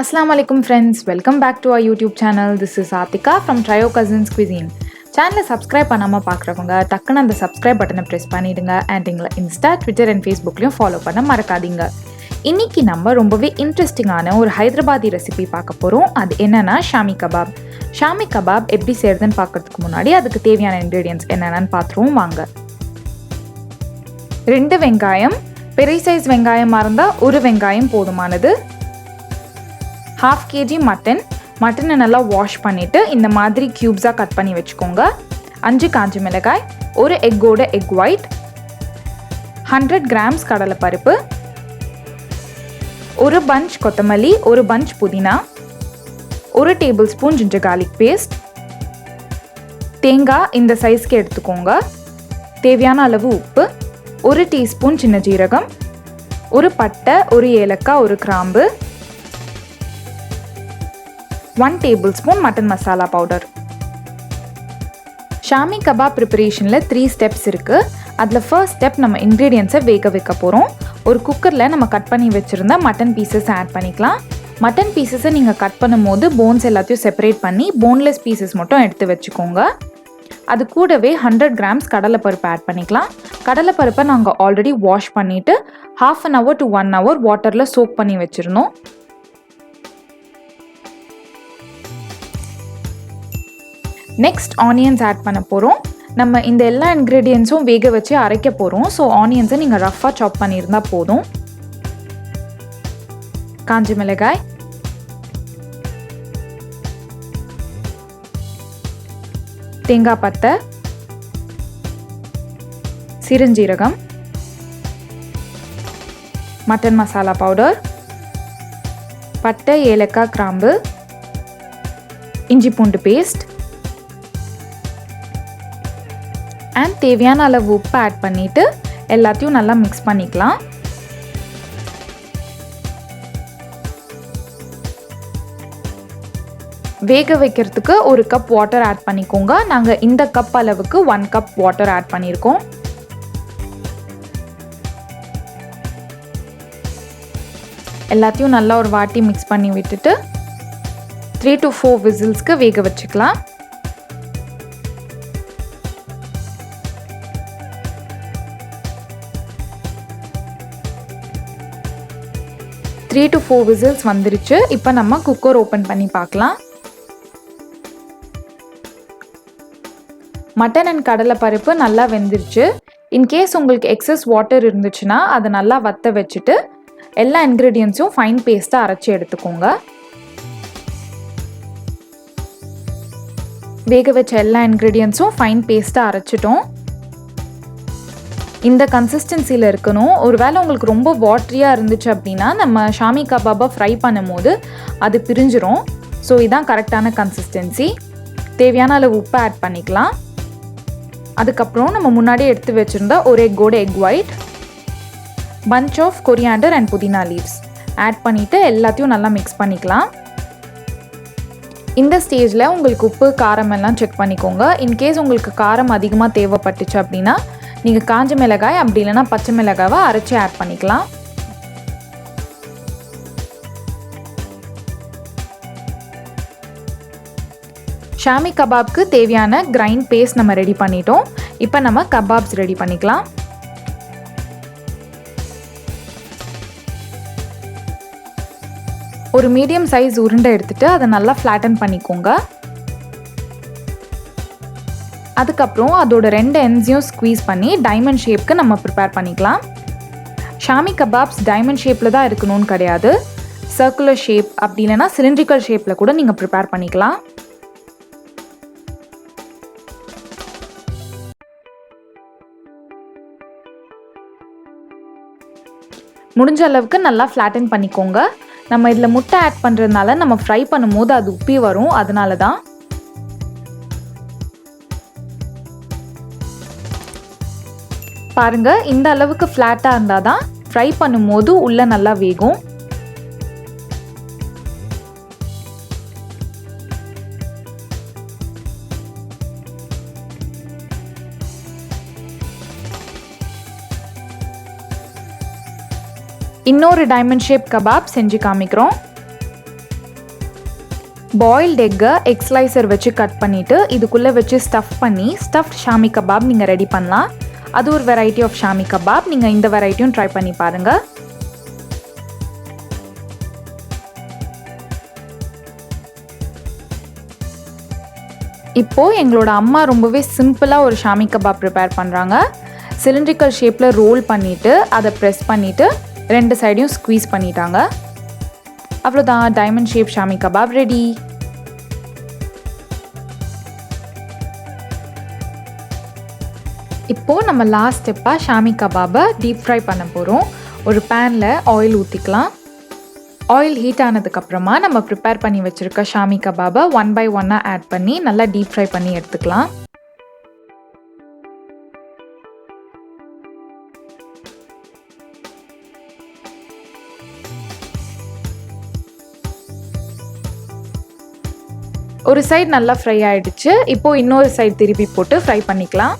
Assalamu Alaikum friends, welcome back to our YouTube channel. This is Atika from Trio Cousins Cuisine. Channel subscribe பண்ணாம பார்க்கறவங்க டக்குன்னு அந்த subscribe பட்டனை press பண்ணிடுங்க and எங்களை Insta, Twitter and Facebookலயும் follow பண்ண மறக்காதீங்க. இன்னைக்கு நம்ம ரொம்பவே இன்ட்ரெஸ்டிங்கான ஒரு ஹைதராபாதி ரெசிபி பார்க்க போறோம். அது என்னன்னா ஷாமி கபாப். ஷாமி கபாப் எப்படி செய்யறதுன்னு பார்க்கிறதுக்கு முன்னாடி அதுக்கு தேவையான ingredients என்னென்னு பார்த்துருவோம் வாங்க. 2 வெங்காயம், பெரிய சைஸ் வெங்காயமா இருந்தா ஒரு வெங்காயம் போதுமானது. 1/2 kg மட்டனை நல்லா வாஷ் பண்ணிவிட்டு இந்த மாதிரி க்யூப்ஸாக கட் பண்ணி வச்சுக்கோங்க. 5 காஞ்ச மிளகாய், ஒரு எக்கோட எக் ஒயிட், 100 கிராம்ஸ் கடலைப்பருப்பு, ஒரு பஞ்ச் கொத்தமல்லி, ஒரு பஞ்ச் புதினா, 1 tablespoon ginger garlic paste, தேங்காய் இந்த சைஸ்க்கு எடுத்துக்கோங்க, தேவையான அளவு உப்பு, 1 டீஸ்பூன் சின்ன ஜீரகம், ஒரு பட்டை, ஒரு ஏலக்காய், ஒரு கிராம்பு, 1 tablespoon mutton masala powder. Shami kebab ப்ரிப்பரேஷனில் 3 ஸ்டெப்ஸ் இருக்குது. அதில் ஃபர்ஸ்ட் ஸ்டெப் நம்ம இன்க்ரீடியன்ஸை வேக வைக்க போகிறோம். ஒரு குக்கரில் நம்ம கட் பண்ணி வச்சுருந்த மட்டன் பீசஸ் ஆட் பண்ணிக்கலாம். மட்டன் பீசஸை நீங்கள் கட் பண்ணும் போது போன்ஸ் எல்லாத்தையும் செப்பரேட் பண்ணி போன்லெஸ் பீசஸ் மட்டும் எடுத்து வச்சுக்கோங்க. அது கூடவே 100 கிராம்ஸ் கடலைப்பருப்பு ஆட் பண்ணிக்கலாம். கடலைப்பருப்பை நாங்கள் ஆல்ரெடி வாஷ் பண்ணிவிட்டு 1/2 an hour to 1 hour வாட்டரில் சோக் பண்ணி வச்சுருந்தோம். நெக்ஸ்ட் ஆனியன்ஸ் ஆட் பண்ண போகிறோம். நம்ம இந்த எல்லா இன்க்ரீடியன்ஸும் வேக வச்சு அரைக்க போகிறோம். ஸோ ஆனியன்ஸை நீங்கள் ரஃப்பாக சாப் பண்ணியிருந்தால் போதும். காஞ்ச மிளகாய், தேங்காய் பத்தை, சிறுஞ்சீரகம், மட்டன் மசாலா பவுடர், பட்டை, ஏலக்காய், கிராம்பு, இஞ்சி பூண்டு பேஸ்ட் அண்ட் தேவையான அளவு உப்பு ஆட் பண்ணிவிட்டு எல்லாத்தையும் நல்லா மிக்ஸ் பண்ணிக்கலாம். வேக வைக்கிறதுக்கு ஒரு கப் வாட்டர் ஆட் பண்ணிக்கோங்க. நாங்கள் இந்த கப் அளவுக்கு 1 கப் வாட்டர் ஆட் பண்ணியிருக்கோம். எல்லாத்தையும் நல்லா ஒரு வாட்டி மிக்ஸ் பண்ணி விட்டுட்டு 3 to 4 விசில்ஸ்க்கு வேக வச்சுக்கலாம். Three to 4 விசில்ஸ் வந்துருச்சு. இப்போ நம்ம குக்கர் ஓப்பன் பண்ணி பார்க்கலாம். மட்டன் அண்ட் கடலைப்பருப்பு நல்லா வெந்துருச்சு. இன்கேஸ் உங்களுக்கு எக்ஸஸ் வாட்டர் இருந்துச்சுன்னா அதை நல்லா வற்ற வச்சுட்டு எல்லா இன்க்ரீடியன்ஸும் ஃபைன் பேஸ்ட்டாக அரைச்சி எடுத்துக்கோங்க. வேக வச்ச எல்லா இன்க்ரீடியன்ஸும் ஃபைன் பேஸ்ட்டாக அரைச்சிட்டோம். இந்த கன்சிஸ்டன்சியில் இருக்கணும். ஒருவேளை உங்களுக்கு ரொம்ப வாட்டரியாக இருந்துச்சு அப்படின்னா நம்ம ஷாமி கபாபை ஃப்ரை பண்ணும் போது அது பிரிஞ்சிரும். ஸோ இதுதான் கரெக்டான கன்சிஸ்டன்சி. தேவையான அளவு உப்பு ஆட் பண்ணிக்கலாம். அதுக்கப்புறம் நம்ம முன்னாடியே எடுத்து வச்சுருந்தா ஒரு எக்கோட egg white, bunch of coriander and pudina leaves add பண்ணிவிட்டு எல்லாத்தையும் நல்லா மிக்ஸ் பண்ணிக்கலாம். இந்த ஸ்டேஜில் உங்களுக்கு உப்பு காரம் எல்லாம் செக் பண்ணிக்கோங்க. இன்கேஸ் உங்களுக்கு காரம் அதிகமாக தேவைப்பட்டுச்சு அப்படின்னா நீங்கள் காஞ்ச மிளகாய் அப்படி இல்லைனா பச்சை மிளகாவை அரைச்சி ஆட் பண்ணிக்கலாம். ஷாமி கபாப்க்கு தேவையான கிரைண்ட் பேஸ்ட் நம்ம ரெடி பண்ணிட்டோம். இப்போ நம்ம கபாப்ஸ் ரெடி பண்ணிக்கலாம். ஒரு மீடியம் சைஸ் உருண்டை எடுத்துகிட்டு அதை நல்லா ஃப்ளாட்டன் பண்ணிக்கோங்க. அதுக்கப்புறம் அதோட 2 எண்ட்ஸையும் ஸ்க்வீஸ் பண்ணி டைமண்ட் ஷேப்க்கு நம்ம ப்ரிப்பேர் பண்ணிக்கலாம். ஷாமி கபாப்ஸ் டைமண்ட் ஷேப்பில் தான் இருக்கணும்னு கிடையாது. சர்க்குலர் ஷேப் அப்படி இல்லைனா சிலிண்ட்ரிக்கல் ஷேப்பில் கூட நீங்கள் ப்ரிப்பேர் பண்ணிக்கலாம். முடிஞ்ச அளவுக்கு நல்லா ஃப்ளாட்டன் பண்ணிக்கோங்க. நம்ம இதில் முட்டை ஆட் பண்ணுறதுனால நம்ம ஃப்ரை பண்ணும்போது அது உப்பி வரும். அதனால தான் பாருங்க, இந்த அளவுக்கு ஃப்ளாட்டாக இருந்தால் தான் ஃப்ரை பண்ணும்போது உள்ளே நல்லா வேகும். இன்னொரு டைமண்ட் ஷேப் கபாப் செஞ்சு காமிக்கிறோம். பாயில்ட் எக்கை எக் ஸ்லைசர் வச்சு கட் பண்ணிவிட்டு இதுக்குள்ளே வச்சு ஸ்டஃப் பண்ணி ஸ்டஃப்ட் ஷாமி கபாப் நீங்கள் ரெடி பண்ணலாம். அது ஒரு வெரைட்டி ஆஃப் ஷாமி கபாப். நீங்கள் இந்த வெரைட்டியும் ட்ரை பண்ணி பாருங்கள். இப்போது எங்களோட அம்மா ரொம்பவே சிம்பிளாக ஒரு ஷாமி கபாப் ப்ரிப்பேர் பண்ணுறாங்க. சிலிண்ட்ரிக்கல் ஷேப்பில் ரோல் பண்ணிவிட்டு அதை ப்ரெஸ் பண்ணிவிட்டு 2 சைடையும் ஸ்க்வீஸ் பண்ணிட்டாங்க. அவ்வளோதான், diamond shape Xiaomi kebab ready. இப்போது நம்ம லாஸ்ட் ஸ்டெப்பாக ஷாமி கபாபை டீப் ஃப்ரை பண்ண போகிறோம். ஒரு பேனில் ஆயில் ஊற்றிக்கலாம். ஆயில் ஹீட் ஆனதுக்கப்புறமா நம்ம ப்ரிப்பேர் பண்ணி வச்சுருக்க ஷாமி கபாபை 1 by 1 ஆட் பண்ணி நல்லா டீப் ஃப்ரை பண்ணி எடுத்துக்கலாம். ஒரு சைடு நல்லா ஃப்ரை ஆகிடுச்சு. இப்போது இன்னொரு சைடு திருப்பி போட்டு ஃப்ரை பண்ணிக்கலாம்.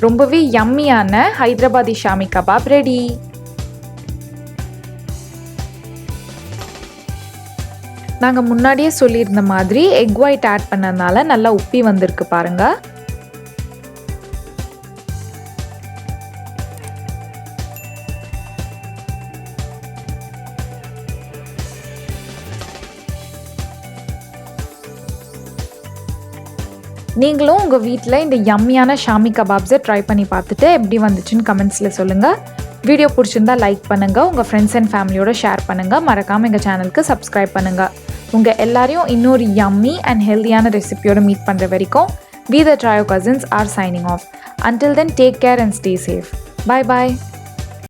ரொம்பவே யம்மியான ஹைதராபாதி ஷாமி கபாப் ரெடி. நாங்கள் முன்னாடியே சொல்லியிருந்த மாதிரி எக் ஒயிட் ஆட் பண்ணதுனால நல்லா உப்பி வந்திருக்கு பாருங்கள். நீங்களும் உங்கள் வீட்டில் இந்த யம்மியான ஷாமி கபாப்ஸை ட்ரை பண்ணி பார்த்துட்டு எப்படி வந்துச்சுன்னு கமெண்ட்ஸில் சொல்லுங்கள். வீடியோ பிடிச்சிருந்தா லைக் பண்ணுங்கள், உங்கள் ஃப்ரெண்ட்ஸ் அண்ட் ஃபேமிலியோட ஷேர் பண்ணுங்கள். மறக்காமல் எங்கள் சேனலுக்கு சப்ஸ்கிரைப் பண்ணுங்கள். உங்கள் எல்லாரையும் இன்னொரு யம்மி அண்ட் ஹெல்தியான ரெசிபியோட மீட் பண்ணுற வரைக்கும் we the Trio Cousins are signing off. Until then, take care and stay safe. Bye bye.